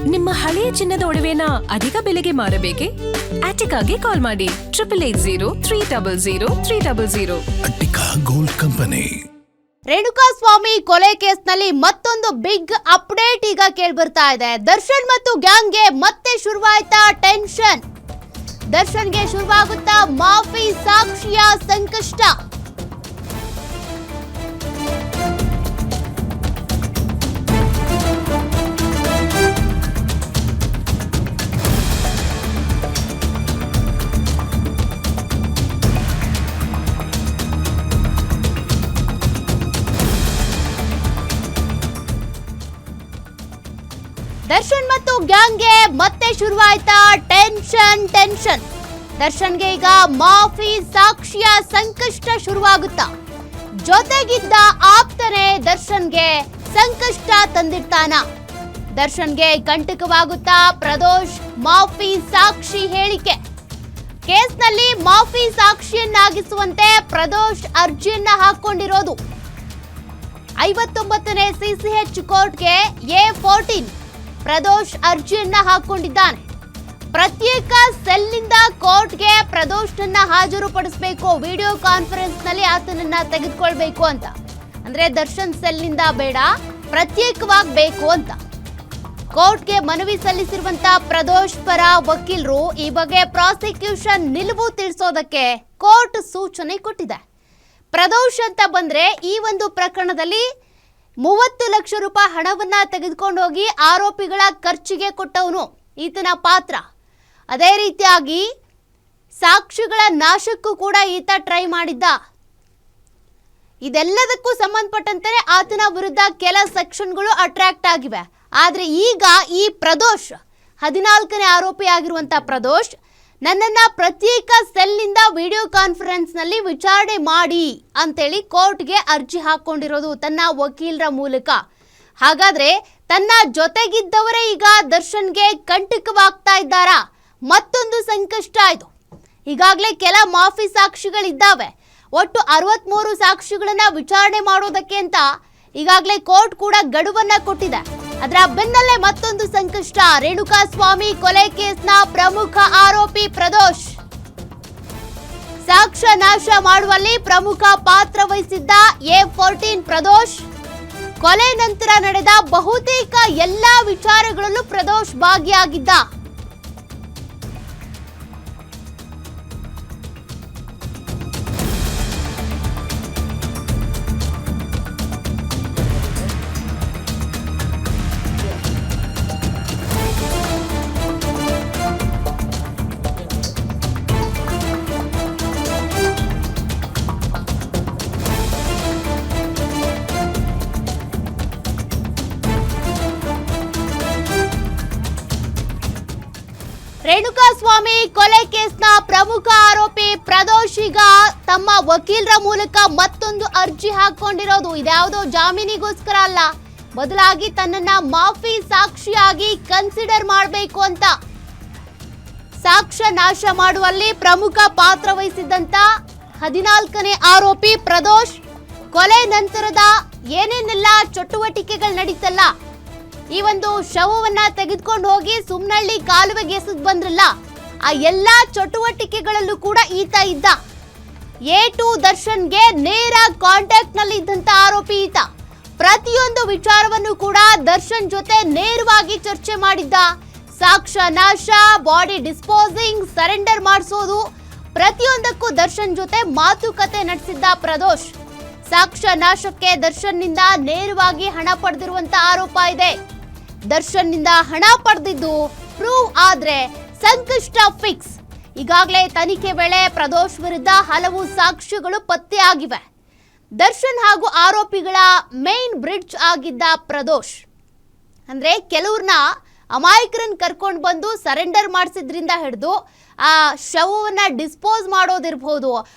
ನಿಮ್ಮ ಹಳೆಯ ಚಿನ್ನದ ಒಡವೆನ ಅಧಿಕ ಬೆಲೆಗೆ ಮಾರಬೇಕೆ? ಆಟಿಕಾಗೆ ಕಾಲ್ ಮಾಡಿ 8880 ಅಟ್ಟಿಕಾ ಗೋಲ್ಡ್ ಕಂಪನಿ. ರೇಣುಕಾಸ್ವಾಮಿ ಕೊಲೆ ಕೇಸ್ನಲ್ಲಿ ಮತ್ತೊಂದು ಬಿಗ್ ಅಪ್ಡೇಟ್ ಈಗ ಕೇಳ್ಬರ್ತಾ ಇದೆ. ದರ್ಶನ್ ಮತ್ತು ಗ್ಯಾಂಗ್ಗೆ ಮತ್ತೆ ಶುರುವಾಯ್ತಾ ಟೆನ್ಷನ್. ದರ್ಶನ್ಗೆ ಶುರುವಾಗುತ್ತಾ ಮಾಫಿ ಸಾಕ್ಷಿಯ ಸಂಕಷ್ಟ. ದರ್ಶನ್ ಮತ್ತು ಗ್ಯಾಂಗ್ಗೆ ಮತ್ತೆ ಶುರುವಾಯ್ತಾ ಟೆನ್ಷನ್. ದರ್ಶನ್ಗೆ ಈಗ ಮಾಫಿ ಸಾಕ್ಷಿಯ ಸಂಕಷ್ಟ ಶುರುವಾಗುತ್ತಾ? ಜೊತೆಗಿದ್ದ ಆಪ್ತನೇ ದರ್ಶನ್ಗೆ ಸಂಕಷ್ಟ ತಂದಿರ್ತಾನ? ದರ್ಶನ್ಗೆ ಕಂಟಕವಾಗುತ್ತಾ ಪ್ರದೋಷ್ ಮಾಫಿ ಸಾಕ್ಷಿ ಹೇಳಿಕೆ? ಕೇಸ್ನಲ್ಲಿ ಮಾಫಿ ಸಾಕ್ಷಿಯನ್ನಾಗಿಸುವಂತೆ ಪ್ರದೋಷ್ ಅರ್ಜಿಯನ್ನ ಹಾಕೊಂಡಿರೋದು. 59ನೇ CCH ಕೋರ್ಟ್ಗೆ A14 ಪ್ರದೋಷ್ ಅರ್ಜಿಯನ್ನ ಹಾಕೊಂಡಿದ್ದಾನೆ. ಪ್ರತ್ಯೇಕ ಸೆಲ್ನಿಂದ ಕೋರ್ಟ್ಗೆ ಪ್ರದೋಷ್ನನ್ನ ಹಾಜರುಪಡಿಸಬೇಕು, ವಿಡಿಯೋ ಕಾನ್ಫರೆನ್ಸ್ ನಲ್ಲಿ ಆತನನ್ನ ತೆಗೆದುಕೊಳ್ಬೇಕು ಅಂತ. ಅಂದ್ರೆ ದರ್ಶನ್ ಸೆಲ್ನಿಂದ ಬೇಡ, ಪ್ರತ್ಯೇಕವಾಗಬೇಕು ಅಂತ ಕೋರ್ಟ್ಗೆ ಮನವಿ ಸಲ್ಲಿಸಿರುವಂತ ಪ್ರದೋಷ್ ಪರ ವಕೀಲರು ಈ ಬಗ್ಗೆ ಪ್ರಾಸಿಕ್ಯೂಷನ್ ನಿಲುವು ತಿಳಿಸೋದಕ್ಕೆ ಕೋರ್ಟ್ ಸೂಚನೆ ಕೊಟ್ಟಿದೆ. ಪ್ರದೋಷ್ ಅಂತ ಬಂದ್ರೆ ಈ ಒಂದು ಪ್ರಕರಣದಲ್ಲಿ 30 ಲಕ್ಷ ರೂಪಾಯಿ ಹಣವನ್ನ ತೆಗೆದುಕೊಂಡು ಹೋಗಿ ಆರೋಪಿಗಳ ಖರ್ಚಿಗೆ ಕೊಟ್ಟವನು ಈತನ ಪಾತ್ರ. ಅದೇ ರೀತಿಯಾಗಿ ಸಾಕ್ಷಿಗಳ ನಾಶಕ್ಕೂ ಕೂಡ ಈತ ಟ್ರೈ ಮಾಡಿದ್ದ. ಇದೆಲ್ಲದಕ್ಕೂ ಸಂಬಂಧಪಟ್ಟಂತೆ ಆತನ ವಿರುದ್ಧ ಕೆಲ ಸೆಕ್ಷನ್ಗಳು ಅಟ್ರಾಕ್ಟ್ ಆಗಿವೆ. ಆದ್ರೆ ಈಗ ಈ ಪ್ರದೋಷ್ 14ನೇ ಆರೋಪಿ ಆಗಿರುವಂತ ಪ್ರದೋಷ್ ನನ್ನನ್ನ ಪ್ರತ್ಯೇಕ ಸೆಲ್ನಿಂದ ವಿಡಿಯೋ ಕಾನ್ಫರೆನ್ಸ್ ನಲ್ಲಿ ವಿಚಾರಣೆ ಮಾಡಿ ಅಂತೇಳಿ ಕೋರ್ಟ್ಗೆ ಅರ್ಜಿ ಹಾಕೊಂಡಿರೋದು ತನ್ನ ವಕೀಲರ ಮೂಲಕ. ಹಾಗಾದ್ರೆ ತನ್ನ ಜೊತೆಗಿದ್ದವರೇ ಈಗ ದರ್ಶನ್ಗೆ ಕಂಟಕವಾಗ್ತಾ ಇದ್ದಾರಾ? ಮತ್ತೊಂದು ಸಂಕಷ್ಟ ಇದು. ಈಗಾಗಲೇ ಕೆಲ ಮಾಫಿ ಸಾಕ್ಷಿಗಳಿದ್ದಾವೆ. ಒಟ್ಟು 63 ಸಾಕ್ಷಿಗಳನ್ನ ವಿಚಾರಣೆ ಮಾಡೋದಕ್ಕೆ ಅಂತ ಈಗಾಗಲೇ ಕೋರ್ಟ್ ಕೂಡ ಗಡುವನ್ನ ಕೊಟ್ಟಿದೆ. ಅದರ ಬೆನ್ನಲ್ಲೇ ಮತ್ತೊಂದು ಸಂಕಷ್ಟ. ರೇಣುಕಾಸ್ವಾಮಿ ಕೊಲೆ ಕೇಸ್ನ ಪ್ರಮುಖ ಆರೋಪಿ ಪ್ರದೋಷ್ ಸಾಕ್ಷ್ಯ ನಾಶ ಮಾಡುವಲ್ಲಿ ಪ್ರಮುಖ ಪಾತ್ರ ವಹಿಸಿದ್ದ A14 ಪ್ರದೋಷ್. ಕೊಲೆ ನಂತರ ನಡೆದ ಬಹುತೇಕ ಎಲ್ಲಾ ವಿಚಾರಗಳಲ್ಲೂ ಪ್ರದೋಷ್ ಭಾಗಿಯಾಗಿದ್ದ. ರೇಣುಕಾಸ್ವಾಮಿ ಕೊಲೆ ಕೇಸ್ನ ಪ್ರಮುಖ ಆರೋಪಿ ಪ್ರದೋಷ್ ಈಗ ತಮ್ಮ ವಕೀಲರ ಮೂಲಕ ಮತ್ತೊಂದು ಅರ್ಜಿ ಹಾಕೊಂಡಿರೋದು. ಇದ್ಯಾವುದೋ ಜಾಮೀನಿಗೋಸ್ಕರ ಅಲ್ಲ, ಬದಲಾಗಿ ತನ್ನನ್ನ ಮಾಫಿ ಸಾಕ್ಷಿಯಾಗಿ ಕನ್ಸಿಡರ್ ಮಾಡಬೇಕು ಅಂತ. ಸಾಕ್ಷ್ಯ ನಾಶ ಮಾಡುವಲ್ಲಿ ಪ್ರಮುಖ ಪಾತ್ರ ವಹಿಸಿದ್ದಂತ 14ನೇ ಆರೋಪಿ ಪ್ರದೋಷ್ ಕೊಲೆ ನಂತರದ ಏನೇನೆಲ್ಲ ಚಟುವಟಿಕೆಗಳು ನಡೀತಲ್ಲ, ಈ ಒಂದು ಶವವನ್ನ ತೆಗೆದುಕೊಂಡು ಹೋಗಿ ಸುಮ್ನಳ್ಳಿ ಕಾಲುವೆಗೆ ಎಸೆದು ಬಂದ್ರಲ್ಲ, ಆ ಎಲ್ಲಾ ಚಟುವಟಿಕೆಗಳಲ್ಲೂ ಕೂಡ ಈತ ಇದ್ದ. A2 ದರ್ಶನ್ಗೆ ನೇರ ಕಾಂಟ್ಯಾಕ್ಟ್ ನಲ್ಲಿ ಇದ್ದಂತ ಆರೋಪಿ ಈತ. ಪ್ರತಿಯೊಂದು ವಿಚಾರವನ್ನು ಕೂಡ ದರ್ಶನ್ ಜೊತೆ ನೇರವಾಗಿ ಚರ್ಚೆ ಮಾಡಿದ್ದ. ಸಾಕ್ಷ್ಯ ನಾಶ, ಬಾಡಿ ಡಿಸ್ಪೋಸಿಂಗ್, ಸರೆಂಡರ್ ಮಾಡಿಸೋದು, ಪ್ರತಿಯೊಂದಕ್ಕೂ ದರ್ಶನ್ ಜೊತೆ ಮಾತುಕತೆ ನಡೆಸಿದ್ದ ಪ್ರದೋಷ್. ಸಾಕ್ಷ್ಯ ನಾಶಕ್ಕೆ ದರ್ಶನ್ ನಿಂದ ನೇರವಾಗಿ ಹಣ ಪಡೆದಿರುವಂತ ಆರೋಪ ಇದೆ. ದರ್ಶನ್ ನಿಂದ ಹಣ ಪಡೆದಿದ್ದು ಪ್ರೂವ್ ಆದ್ರೆ ಸಂಕಷ್ಟ ಫಿಕ್ಸ್. ಈಗಾಗಲೇ ತನಿಖೆ ವೇಳೆ ಪ್ರದೋಷ್ ವಿರುದ್ಧ ಹಲವು ಸಾಕ್ಷ್ಯಗಳು ಪತ್ತೆಯಾಗಿವೆ. ದರ್ಶನ್ ಹಾಗೂ ಆರೋಪಿಗಳ ಮೇನ್ ಬ್ರಿಡ್ಜ್ ಆಗಿದ್ದ ಪ್ರದೋಷ್. ಅಂದ್ರೆ ಕೆಲವ್ರನ್ನ ಅಮಾಯಕರನ್ನ ಕರ್ಕೊಂಡು ಬಂದು ಸರೆಂಡರ್ ಮಾಡಿಸಿದ್ರಿಂದ ಹಿಡಿದು ಆ ಶವವನ್ನ ಡಿಸ್ಪೋಸ್ ಮಾಡೋದಿರ್ಬೋದು,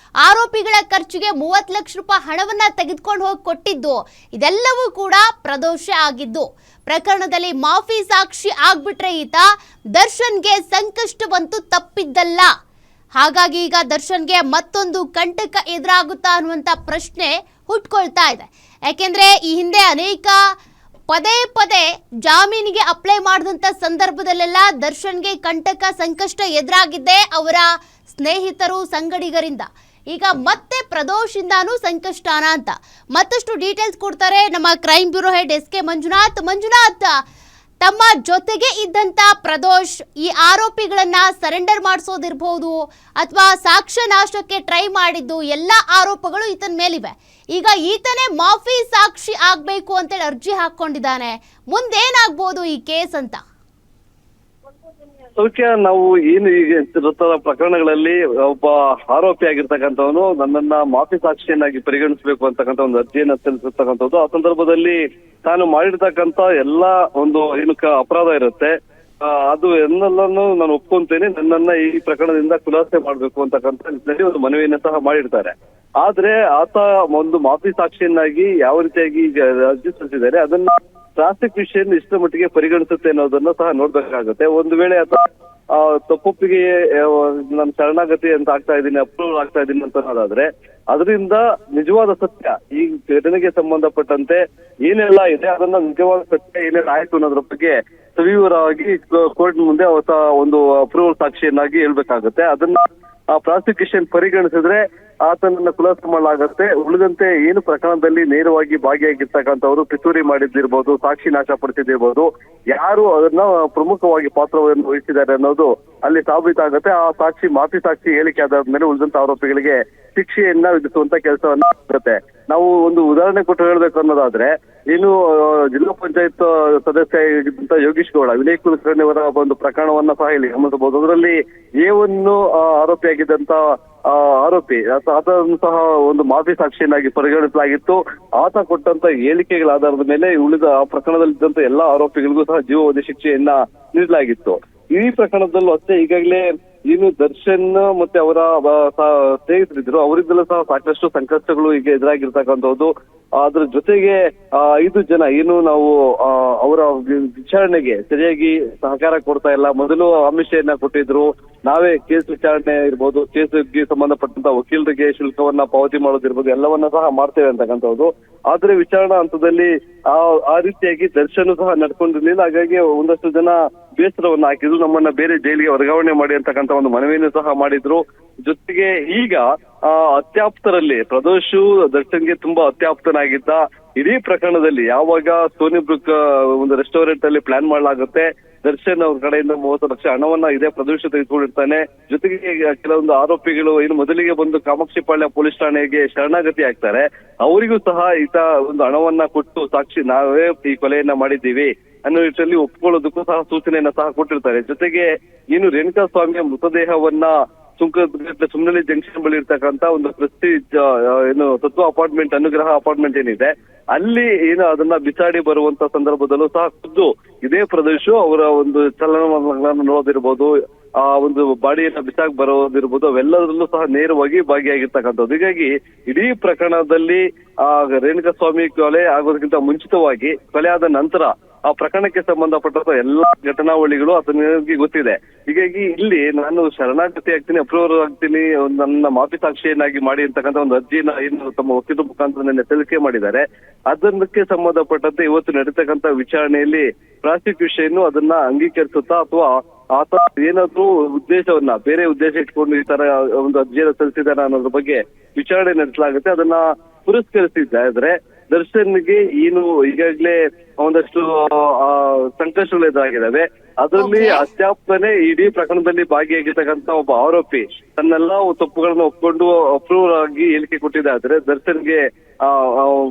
ಆರೋಪಿಗಳ ಖರ್ಚಿಗೆ 30 ಲಕ್ಷ ರೂಪಾಯಿ ಹಣವನ್ನ ತೆಗೆದುಕೊಂಡು ಹೋಗಿ ಕೊಟ್ಟಿದ್ದು, ಇದೆಲ್ಲವೂ ಕೂಡ ಪ್ರದೋಷ ಆಗಿದ್ದು. ಪ್ರಕರಣದಲ್ಲಿ ಮಾಫಿ ಸಾಕ್ಷಿ ಆಗ್ಬಿಟ್ರೆ ಈತ ದರ್ಶನ್ಗೆ ಸಂಕಷ್ಟವಂತೂ ತಪ್ಪಿದ್ದಲ್ಲ. ಹಾಗಾಗಿ ಈಗ ದರ್ಶನ್ಗೆ ಮತ್ತೊಂದು ಕಂಟಕ ಎದುರಾಗುತ್ತಾ ಅನ್ನುವಂಥ ಪ್ರಶ್ನೆ ಹುಟ್ಕೊಳ್ತಾ ಇದೆ. ಯಾಕೆಂದ್ರೆ ಈ ಹಿಂದೆ ಅನೇಕ ಪದೇ ಪದೇ ಜಾಮೀನಿಗೆ ಅಪ್ಲೈ ಮಾಡಿದಂತ ಸಂದರ್ಭದಲ್ಲೆಲ್ಲ ದರ್ಶನ್ಗೆ ಕಂಟಕ ಸಂಕಷ್ಟ ಎದುರಾಗಿದ್ದೆ ಅವರ ಸ್ನೇಹಿತರು ಸಂಗಡಿಗರಿಂದ. ಈಗ ಮತ್ತೆ ಪ್ರದೋಷಿಂದಾನೂ ಸಂಕಷ್ಟನ ಅಂತ ಮತ್ತಷ್ಟು ಡೀಟೇಲ್ಸ್ ಕೊಡ್ತಾರೆ ನಮ್ಮ crime bureau head SK Manjunath, ತಮ್ಮ ಜೊತೆಗೆ ಇದ್ದಂತ ಪ್ರದೋಷ್ ಈ ಆರೋಪಿಗಳನ್ನ ಸರೆಂಡರ್ ಮಾಡಿಸೋದಿರ್ಬಹುದು ಅಥವಾ ಸಾಕ್ಷ್ಯ ನಾಶಕ್ಕೆ ಟ್ರೈ ಮಾಡಿದ್ದು ಎಲ್ಲ ಆರೋಪಗಳು ಈತನ ಮೇಲಿವೆ. ಈಗ ಈತನೇ ಮಾಫಿ ಸಾಕ್ಷಿ ಆಗ್ಬೇಕು ಅಂತೇಳಿ ಅರ್ಜಿ ಹಾಕೊಂಡಿದ್ದಾನೆ. ಮುಂದೇನಾಗ್ಬೋದು ಈ ಕೇಸ್ ಅಂತ? ಸೌಖ್ಯ, ನಾವು ಏನು ಈಗ ಪ್ರಕರಣಗಳಲ್ಲಿ ಒಬ್ಬ ಆರೋಪಿ ಆಗಿರ್ತಕ್ಕಂಥವನು ನನ್ನನ್ನ ಮಾಫಿ ಸಾಕ್ಷಿಯನ್ನಾಗಿ ಪರಿಗಣಿಸಬೇಕು ಅಂತಕ್ಕಂಥ ಒಂದು ಅರ್ಜಿಯನ್ನ ಸಲ್ಲಿಸಿರ್ತಕ್ಕಂಥದ್ದು. ಆ ಸಂದರ್ಭದಲ್ಲಿ ತಾನು ಮಾಡಿರ್ತಕ್ಕಂಥ ಎಲ್ಲಾ ಒಂದು ಏನು ಅಪರಾಧ ಇರುತ್ತೆ ಅದು ಎಲ್ಲನೂ ನಾನು ಒಪ್ಕೊಂತೇನೆ, ನನ್ನನ್ನ ಈ ಪ್ರಕರಣದಿಂದ ಖುಲಾಸೆ ಮಾಡ್ಬೇಕು ಅಂತಕ್ಕಂಥ ನಿಟ್ಟಿನಲ್ಲಿ ಒಂದು ಮನವಿಯನ್ನ ಸಹ ಮಾಡಿರ್ತಾರೆ. ಆದ್ರೆ ಆತ ಒಂದು ಮಾಫಿ ಸಾಕ್ಷಿಯನ್ನಾಗಿ ಯಾವ ರೀತಿಯಾಗಿ ಈಗ ಅರ್ಜಿ ಸಲ್ಲಿಸಿದ್ದಾರೆ ಅದನ್ನ ಪ್ರಾಸಿಕ್ಯೂಷನ್ ಇಷ್ಟರ ಮಟ್ಟಿಗೆ ಪರಿಗಣಿಸುತ್ತೆ ಅನ್ನೋದನ್ನ ಸಹ ನೋಡ್ಬೇಕಾಗುತ್ತೆ. ಒಂದು ವೇಳೆ ಆತ ತಪ್ಪೊಪ್ಪಿಗೆ ನಾನು ಶರಣಾಗತಿ ಅಂತ ಆಗ್ತಾ ಇದ್ದೀನಿ, ಅಪ್ರೂವಲ್ ಆಗ್ತಾ ಇದ್ದೀನಿ ಅಂತ ಅನ್ನೋದಾದ್ರೆ ಅದರಿಂದ ನಿಜವಾದ ಸತ್ಯ ಈ ಘಟನೆಗೆ ಸಂಬಂಧಪಟ್ಟಂತೆ ಏನೆಲ್ಲ ಇದೆ ಅದನ್ನ ನಿಜವಾದ ಸತ್ಯ ಏನೆಲ್ಲ ಆಯ್ತು ಅನ್ನೋದ್ರ ಬಗ್ಗೆ ಸವಿವರವಾಗಿ ಕೋರ್ಟ್ ಮುಂದೆ ಹೊಸ ಒಂದು ಅಪ್ರೂವಲ್ ಸಾಕ್ಷಿಯನ್ನಾಗಿ ಹೇಳ್ಬೇಕಾಗುತ್ತೆ. ಅದನ್ನ ಪ್ರಾಸಿಕ್ಯೂಷನ್ ಪರಿಗಣಿಸಿದ್ರೆ ಆತನನ್ನ ಖುಲಾಸೆ ಮಾಡಲಾಗತ್ತೆ. ಉಳಿದಂತೆ ಏನು ಪ್ರಕರಣದಲ್ಲಿ ನೇರವಾಗಿ ಭಾಗಿಯಾಗಿರ್ತಕ್ಕಂಥವ್ರು ಪಿತೂರಿ ಮಾಡಿದ್ದಿರ್ಬೋದು, ಸಾಕ್ಷಿ ನಾಶ ಪಡಿಸಿದಿರ್ಬೋದು, ಯಾರು ಅದನ್ನ ಪ್ರಮುಖವಾಗಿ ಪಾತ್ರವನ್ನು ವಹಿಸಿದ್ದಾರೆ ಅನ್ನೋದು ಅಲ್ಲಿ ಸಾಬೀತಾಗುತ್ತೆ. ಆ ಸಾಕ್ಷಿ ಮಾಫಿ ಸಾಕ್ಷಿ ಹೇಳಿಕೆ ಆಧಾರದ ಮೇಲೆ ಉಳಿದಂತ ಆರೋಪಿಗಳಿಗೆ ಶಿಕ್ಷೆಯನ್ನ ವಿಧಿಸುವಂತ ಕೆಲಸವನ್ನ ಆಗುತ್ತೆ. ನಾವು ಒಂದು ಉದಾಹರಣೆ ಕೊಟ್ಟು ಹೇಳ್ಬೇಕು ಅನ್ನೋದಾದ್ರೆ ಏನು ಜಿಲ್ಲಾ ಪಂಚಾಯತ್ ಸದಸ್ಯ ಆಗಿದ್ದಂತ ಯೋಗೀಶ್ ಗೌಡ, ವಿನಯ್ ಕುಲಕರ್ಣಿ ಅವರ ಒಂದು ಪ್ರಕರಣವನ್ನ ಸಹ ಇಲ್ಲಿ ಗಮನಿಸಬಹುದು. ಅದರಲ್ಲಿ ಏವನ್ನು ಆರೋಪಿಯಾಗಿದ್ದಂತ ಆರೋಪಿ ಆತನನ್ನು ಸಹ ಒಂದು ಮಾಫಿ ಸಾಕ್ಷಿಯನ್ನಾಗಿ ಪರಿಗಣಿಸಲಾಗಿತ್ತು. ಆತ ಕೊಟ್ಟಂತ ಹೇಳಿಕೆಗಳ ಆಧಾರದ ಮೇಲೆ ಉಳಿದ ಆ ಪ್ರಕರಣದಲ್ಲಿದ್ದಂತ ಎಲ್ಲಾ ಆರೋಪಿಗಳಿಗೂ ಸಹ ಜೀವಾವಧಿ ಶಿಕ್ಷೆಯನ್ನ ನೀಡಲಾಗಿತ್ತು. ಈ ಪ್ರಕರಣದಲ್ಲೂ ಅಷ್ಟೇ ಈಗಾಗಲೇ ಏನು ದರ್ಶನ್ ಮತ್ತೆ ಅವರ ಸ್ನೇಹಿತರಿದ್ರು ಅವರಿಂದಲೂ ಸಹ ಸಾಕಷ್ಟು ಸಂಕಷ್ಟಗಳು ಈಗ ಎದುರಾಗಿರ್ತಕ್ಕಂಥದ್ದು. ಅದ್ರ ಜೊತೆಗೆ 5 ಜನ ಏನು ನಾವು ಅವರ ವಿಚಾರಣೆಗೆ ಸರಿಯಾಗಿ ಸಹಕಾರ ಕೊಡ್ತಾ ಇಲ್ಲ. ಮೊದಲು ಆಮಿಷೆಯನ್ನ ಕೊಟ್ಟಿದ್ರು, ನಾವೇ ಕೇಸ್ ವಿಚಾರಣೆ ಇರ್ಬೋದು, ಕೇಸ್ಗೆ ಸಂಬಂಧಪಟ್ಟಂತ ವಕೀಲರಿಗೆ ಶುಲ್ಕವನ್ನ ಪಾವತಿ ಮಾಡೋದಿರ್ಬೋದು, ಎಲ್ಲವನ್ನ ಸಹ ಮಾಡ್ತೇವೆ ಅಂತಕ್ಕಂಥದ್ದು. ಆದ್ರೆ ವಿಚಾರಣಾ ಹಂತದಲ್ಲಿ ಆ ರೀತಿಯಾಗಿ ದರ್ಶನ್ ಸಹ ನಡ್ಕೊಂಡಿರ್ಲಿಲ್ಲ. ಹಾಗಾಗಿ ಒಂದಷ್ಟು ಜನ ಬೇಸರವನ್ನ ಹಾಕಿದ್ರು, ನಮ್ಮನ್ನ ಬೇರೆ ಜೈಲಿಗೆ ವರ್ಗಾವಣೆ ಮಾಡಿ ಅಂತಕ್ಕಂಥ ಒಂದು ಮನವಿಯನ್ನು ಸಹ ಮಾಡಿದ್ರು. ಜೊತೆಗೆ ಈಗ ಅತ್ಯಾಪ್ತರಲ್ಲಿ ಪ್ರದೋಷು ದರ್ಶನ್ಗೆ ತುಂಬಾ ಅತ್ಯಾಪ್ತನಾಗಿದ್ದ. ಇಡೀ ಪ್ರಕರಣದಲ್ಲಿ ಯಾವಾಗ ಸೋನಿ ಬ್ರೂಕ್ ಒಂದು ರೆಸ್ಟೋರೆಂಟ್ ಅಲ್ಲಿ ಪ್ಲಾನ್ ಮಾಡಲಾಗುತ್ತೆ, ದರ್ಶನ್ ಅವ್ರ ಕಡೆಯಿಂದ 30 ಲಕ್ಷ ಹಣವನ್ನ ಇದೇ ಪ್ರದೋಷ ತೆಗೆದುಕೊಂಡಿರ್ತಾನೆ. ಜೊತೆಗೆ ಕೆಲವೊಂದು ಆರೋಪಿಗಳು ಇನ್ನು ಮೊದಲಿಗೆ ಬಂದು ಕಾಮಾಕ್ಷಿಪಾಳ್ಯ ಪೊಲೀಸ್ ಠಾಣೆಗೆ ಶರಣಾಗತಿ ಆಗ್ತಾರೆ. ಅವರಿಗೂ ಸಹ ಈತ ಒಂದು ಹಣವನ್ನ ಕೊಟ್ಟು ಸಾಕ್ಷಿ ನಾವೇ ಈ ಕೊಲೆಯನ್ನ ಮಾಡಿದ್ದೀವಿ ಅನ್ನೋ ನಿಟ್ಟಿನಲ್ಲಿ ಒಪ್ಕೊಳ್ಳೋದಕ್ಕೂ ಸಹ ಸೂಚನೆಯನ್ನ ಸಹ ಕೊಟ್ಟಿರ್ತಾರೆ. ಜೊತೆಗೆ ಏನು ರೇಣುಕಾ ಸ್ವಾಮಿಯ ಮೃತದೇಹವನ್ನ ಸುಮ್ನಳ್ಳಿ ಜಂಕ್ಷನ್ ಬಳಿ ಇರ್ತಕ್ಕಂತ ಒಂದು ಪ್ರೆಸ್ಟೀಜ್ ಏನು ತತ್ವ ಅಪಾರ್ಟ್ಮೆಂಟ್, ಅನುಗ್ರಹ ಅಪಾರ್ಟ್ಮೆಂಟ್ ಏನಿದೆ ಅಲ್ಲಿ ಏನು ಅದನ್ನ ಬಿಸಾಡಿ ಬರುವಂತ ಸಂದರ್ಭದಲ್ಲೂ ಸಹ ಖುದ್ದು ಇದೇ ಪ್ರದೇಶ ಅವರ ಒಂದು ಚಲನವಲನಗಳನ್ನು ನೋಡೋದಿರ್ಬೋದು, ಆ ಒಂದು ಬಾಡಿಯನ್ನ ಬಿಸಾಕ್ ಬರೋದಿರ್ಬೋದು, ಅವೆಲ್ಲದರಲ್ಲೂ ಸಹ ನೇರವಾಗಿ ಭಾಗಿಯಾಗಿರ್ತಕ್ಕಂಥದ್ದು. ಹೀಗಾಗಿ ಇಡೀ ಪ್ರಕರಣದಲ್ಲಿ ರೇಣುಕಾ ಸ್ವಾಮಿ ಕೊಲೆ ಆಗೋದಕ್ಕಿಂತ ಮುಂಚಿತವಾಗಿ ಕೊಲೆ ಆದ ನಂತರ ಆ ಪ್ರಕರಣಕ್ಕೆ ಸಂಬಂಧಪಟ್ಟ ಎಲ್ಲಾ ಘಟನಾವಳಿಗಳು ಅದನಿಗೆ ಗೊತ್ತಿದೆ. ಹೀಗಾಗಿ ಇಲ್ಲಿ ನಾನು ಶರಣಾಗತಿ ಆಗ್ತೀನಿ, ಅಪ್ರೂವರ್ ಆಗ್ತೀನಿ, ನನ್ನ ಮಾಫಿ ಸಾಕ್ಷಿಯನ್ನಾಗಿ ಮಾಡಿ ಅಂತಕ್ಕಂಥ ಒಂದು ಅರ್ಜಿನ ಏನು ತಮ್ಮ ವಕೀಲರ ಮುಖಾಂತರ ನಿನ್ನೆ ಸಲ್ಲಿಕೆ ಮಾಡಿದ್ದಾರೆ. ಅದಕ್ಕೆ ಸಂಬಂಧಪಟ್ಟಂತೆ ಇವತ್ತು ನಡೀತಕ್ಕಂಥ ವಿಚಾರಣೆಯಲ್ಲಿ ಪ್ರಾಸಿಕ್ಯೂಷನ್ ಅದನ್ನ ಅಂಗೀಕರಿಸುತ್ತಾ ಅಥವಾ ಆತ ಏನಾದ್ರೂ ಉದ್ದೇಶವನ್ನ ಬೇರೆ ಉದ್ದೇಶ ಇಟ್ಕೊಂಡು ಈ ತರ ಒಂದು ಅರ್ಜಿಯನ್ನು ಸಲ್ಲಿಸಿದಾರ ಅನ್ನೋದ್ರ ಬಗ್ಗೆ ವಿಚಾರಣೆ ನಡೆಸಲಾಗುತ್ತೆ. ಅದನ್ನ ಪುರಸ್ಕರಿಸಿದ್ರೆ ದರ್ಶನ್ಗೆ ಏನು ಈಗಾಗಲೇ ಒಂದಷ್ಟು ಸಂಕಷ್ಟಗಳು ಎದುರಾಗಿದ್ದಾವೆ. ಅದರಲ್ಲಿ ಅತ್ಯಾಪ್ತನೇ ಇಡೀ ಪ್ರಕರಣದಲ್ಲಿ ಭಾಗಿಯಾಗಿರ್ತಕ್ಕಂಥ ಒಬ್ಬ ಆರೋಪಿ ತನ್ನೆಲ್ಲಾ ತಪ್ಪುಗಳನ್ನ ಒಪ್ಕೊಂಡು ಅಪ್ರೂವ್ ಆಗಿ ಹೇಳಿಕೆ ಕೊಟ್ಟಿದ್ದಾದ್ರೆ ದರ್ಶನ್ಗೆ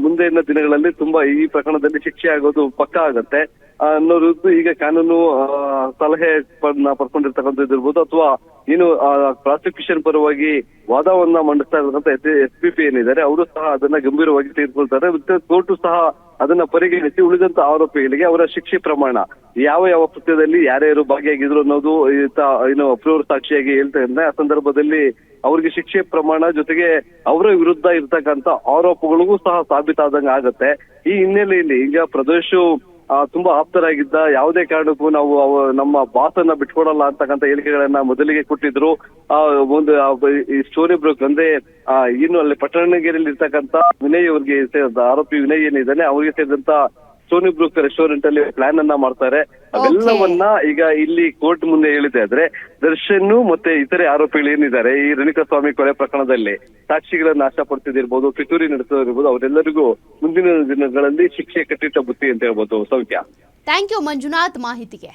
ಮುಂದಿನ ದಿನಗಳಲ್ಲಿ ತುಂಬಾ ಈ ಪ್ರಕರಣದಲ್ಲಿ ಶಿಕ್ಷೆ ಆಗೋದು ಪಕ್ಕಾ ಆಗತ್ತೆ ಅನ್ನೋದು ಈಗ ಕಾನೂನು ಸಲಹೆ ಪಡ್ಕೊಂಡಿರ್ತಕ್ಕಂಥದ್ದು ಇರ್ಬೋದು, ಅಥವಾ ಏನು ಪ್ರಾಸಿಕ್ಯೂಷನ್ ಪರವಾಗಿ ವಾದವನ್ನ ಮಂಡಿಸ್ತಾ ಇರ್ತಕ್ಕಂಥ SPP ಏನಿದ್ದಾರೆ ಅವರು ಸಹ ಅದನ್ನ ಗಂಭೀರವಾಗಿ ತೆಗೆದುಕೊಳ್ತಾರೆ. ಮತ್ತೆ ಕೋರ್ಟು ಸಹ ಅದನ್ನ ಪರಿಗಣಿಸಿ ಉಳಿದಂತ ಆರೋಪಿಗಳಿಗೆ ಅವರ ಶಿಕ್ಷೆ ಪ್ರಮಾಣ ಯಾವ ಕೃತ್ಯದಲ್ಲಿ ಯಾರ್ಯಾರು ಭಾಗಿಯಾಗಿದ್ರು ಅನ್ನೋದು ಏನು ಅಪ್ರೂವರ್ ಸಾಕ್ಷಿಯಾಗಿ ಹೇಳ್ತಾ ಇದ್ದಾರೆ. ಆ ಸಂದರ್ಭದಲ್ಲಿ ಅವ್ರಿಗೆ ಶಿಕ್ಷೆ ಪ್ರಮಾಣ ಜೊತೆಗೆ ಅವರ ವಿರುದ್ಧ ಇರ್ತಕ್ಕಂಥ ಆರೋಪಗಳಿಗೂ ಸಹ ಸಾಬೀತಾದಂಗ ಆಗತ್ತೆ. ಈ ಹಿನ್ನೆಲೆಯಲ್ಲಿ ಈಗ ಪ್ರದೋಷು ತುಂಬಾ ಆಪ್ತರಾಗಿದ್ದ, ಯಾವುದೇ ಕಾರಣಕ್ಕೂ ನಾವು ನಮ್ಮ ಬಾಸನ್ನ ಬಿಟ್ಕೊಡಲ್ಲ ಅಂತಕ್ಕಂಥ ಹೇಳಿಕೆಗಳನ್ನ ಮೊದಲಿಗೆ ಕೊಟ್ಟಿದ್ರು. ಒಂದು ಈ ಸ್ಟೋರಿ ಬ್ರೋಕ್ ಅಂದ್ರೆ ಇನ್ನು ಅಲ್ಲಿ ಪಟ್ಟಣಗೆರೆಯಲ್ಲಿ ಇರ್ತಕ್ಕಂಥ ವಿನಯ್ ಅವ್ರಿಗೆ ಆರೋಪಿ ವಿನಯ್ ಏನಿದ್ದಾನೆ ಅವರಿಗೆ ಸೇರಿದಂತ ಸ್ಟೋನಿ ಬ್ರೂಕ್ ರೆಸ್ಟೋರೆಂಟ್ ಅಲ್ಲಿ ಪ್ಲಾನ್ ಅನ್ನ ಮಾಡ್ತಾರೆ. ಅವೆಲ್ಲವನ್ನ ಈಗ ಇಲ್ಲಿ ಕೋರ್ಟ್ ಮುಂದೆ ಹೇಳಿದೆ ಆದ್ರೆ ದರ್ಶನ್ ಮತ್ತೆ ಇತರೆ ಆರೋಪಿಗಳು ಏನಿದ್ದಾರೆ ಈ ರೇಣುಕಾಸ್ವಾಮಿ ಕೊಲೆ ಪ್ರಕರಣದಲ್ಲಿ ಸಾಕ್ಷಿಗಳನ್ನ ನಾಶಪಡಿಸಿದಿರ್ಬೋದು, ಪಿತೂರಿ ನಡೆಸೋದಿರ್ಬೋದು, ಅವರೆಲ್ಲರಿಗೂ ಮುಂದಿನ ದಿನಗಳಲ್ಲಿ ಶಿಕ್ಷೆ ಕಟ್ಟಿಟ್ಟ ಬುತ್ತಿ ಅಂತ ಹೇಳ್ಬೋದು. ಸೌಖ್ಯ. ಥ್ಯಾಂಕ್ ಯು ಮಂಜುನಾಥ್ ಮಾಹಿತಿಗೆ.